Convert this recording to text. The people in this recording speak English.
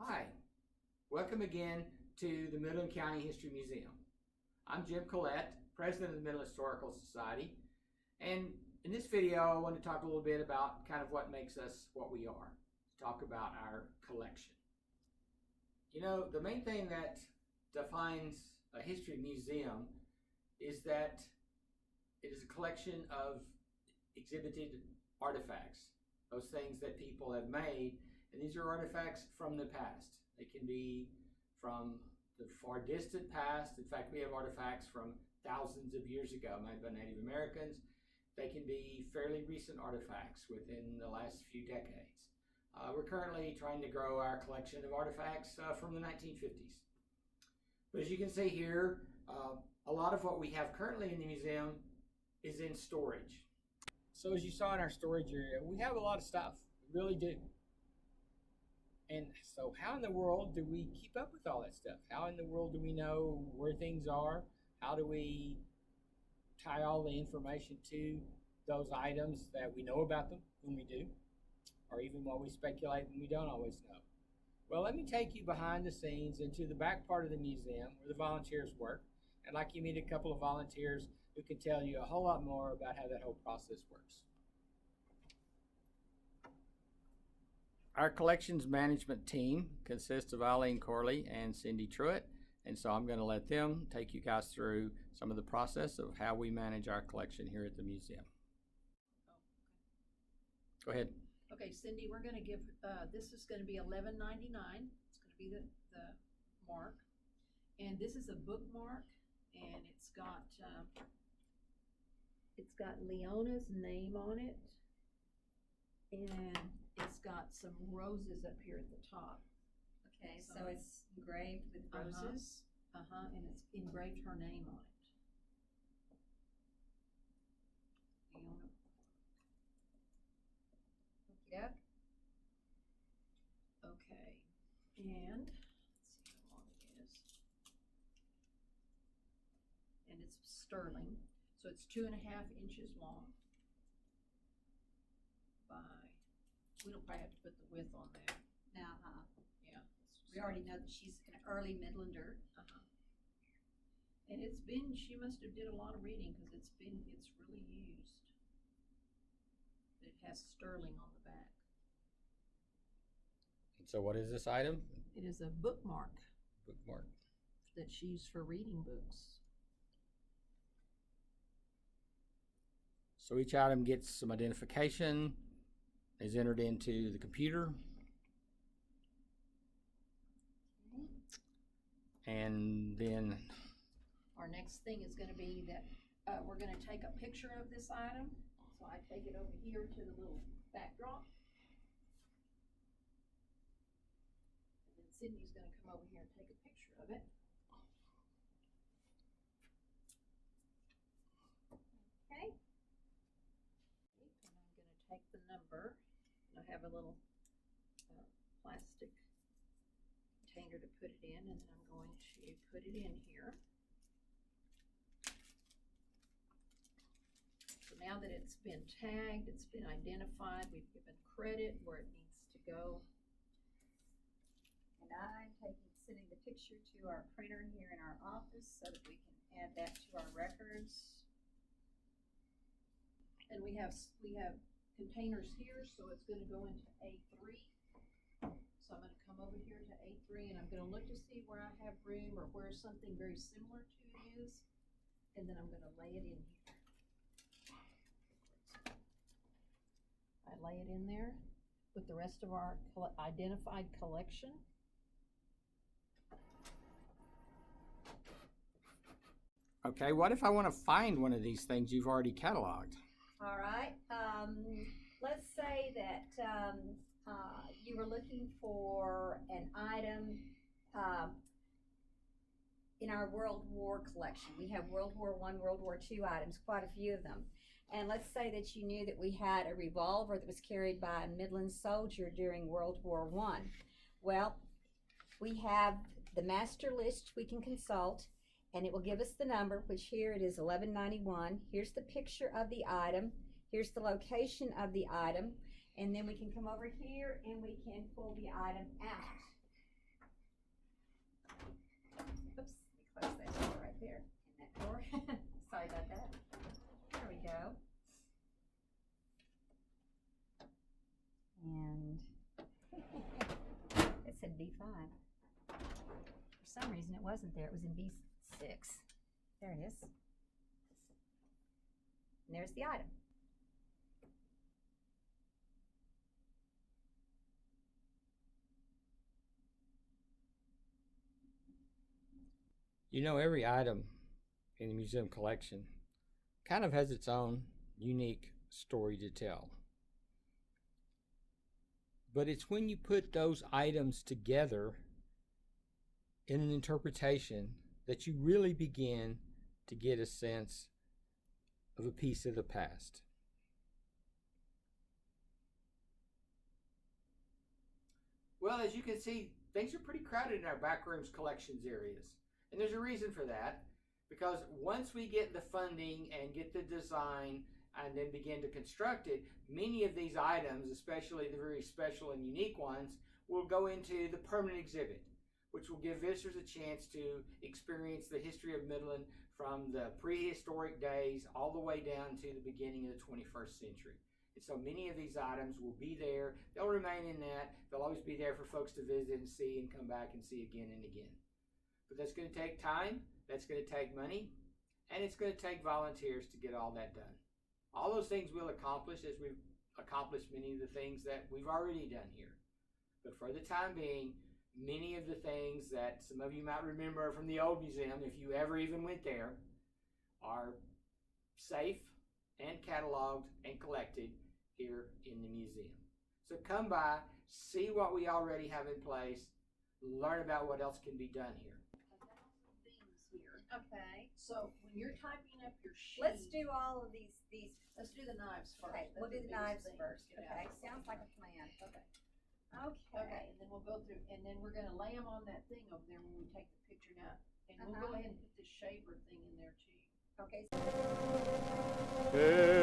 Hi, welcome again to the Midland County History Museum. I'm Jim Collette, President of the Midland Historical Society, and in this video I want to talk a little bit about kind of what makes us what we are, talk about our collection. You know, the main thing that defines a history museum is that it is a collection of exhibited artifacts, those things that people have made. And these are artifacts from the past. They can be from the far distant past. In fact, we have artifacts from thousands of years ago made by Native Americans. They can be fairly recent artifacts within the last few decades. We're currently trying to grow our collection of artifacts from the 1950s. But as you can see here, a lot of what we have currently in the museum is in storage. So as you saw in our storage area, we have a lot of stuff. We really do. And so how in the world do we keep up with all that stuff? How in the world do we know where things are? How do we tie all the information to those items that we know about them when we do? Or even what we speculate when we don't always know? Well, let me take you behind the scenes into the back part of the museum where the volunteers work. I'd like you to meet a couple of volunteers who can tell you a whole lot more about how that whole process works. Our collections management team consists of Eileen Corley and Cindy Truitt, and so I'm going to let them take you guys through some of the process of how we manage our collection here at the museum. Go ahead. Okay, Cindy, we're going to give, this is going to be $11.99. It's going to be the mark. And this is a bookmark, and it's got Leona's name on it. And it's got some roses up here at the top. Okay, so it's engraved with roses. And it's engraved her name on it. Leona. Yep. Okay, and let's see how long it is. And it's sterling, so it's 2.5 inches long by, we don't probably have to put the width on there. Now, Yeah. we already know that she's an early Midlander. And it's been, she must have did a lot of reading because it's really used. It has sterling on the back. So what is this item? It is a bookmark Bookmark. that's used for reading books. So each item gets some identification, is entered into the computer, and then Our next thing is going to be that we're going to take a picture of this item. So I take it over here to the little backdrop. And then Sydney's going to come over here and take a picture of it. Okay. And I'm going to take the number. And I have a little plastic container to put it in, and then I'm going to put it in here. So now that it's been tagged, it's been identified, we've given credit where it needs to go. And I'm sending the picture to our printer here in our office so that we can add that to our records. And we have containers here, so it's going to go into A3. So I'm going to come over here to A3, and I'm going to look to see where I have room or where something very similar to it is, and then I'm going to lay it in here. I lay it in there with the rest of our identified collection. okay, what if I want to find one of these things you've already cataloged? All right. Let's say that you were looking for an item in our World War collection. We have World War I, World War II items, quite a few of them. And let's say that you knew that we had a revolver that was carried by a Midland soldier during World War I. Well, we have the master list we can consult, and it will give us the number, which here it is 1191. Here's the picture of the item. Here's the location of the item. And then we can come over here and we can pull the item out. Oops, let me close that door right there. And that door. Sorry about that. There we go. And it said B5. For some reason it wasn't there. It was in B6. There it is. And there's the item. You know, every item in the museum collection kind of has its own unique story to tell. But it's when you put those items together in an interpretation that you really begin to get a sense of a piece of the past. Well, as you can see, things are pretty crowded in our backrooms collections areas. And there's a reason for that, because once we get the funding and get the design and then begin to construct it, many of these items, especially the very special and unique ones, will go into the permanent exhibit, which will give visitors a chance to experience the history of Midland from the prehistoric days all the way down to the beginning of the 21st century. And so many of these items will be there. They'll remain in that. They'll always be there for folks to visit and see and come back and see again and again. But that's going to take time, that's going to take money, and it's going to take volunteers to get all that done. All those things we'll accomplish as we've accomplished many of the things that we've already done here. But for the time being, many of the things that some of you might remember from the old museum, if you ever even went there, are safe and cataloged and collected here in the museum. So come by, see what we already have in place, learn about what else can be done here. Things here. Okay. So when you're typing up your sheet. Let's do all of these. Let's do the knives first. Okay, That's we'll do the knives biggest thing. first. Let's get it Okay, out. sounds like a plan. Okay. Okay. And then we'll go through, and then we're gonna lay them on that thing over there when we take the picture now. And we'll go ahead and put this shaver thing in there too. Okay. Hey.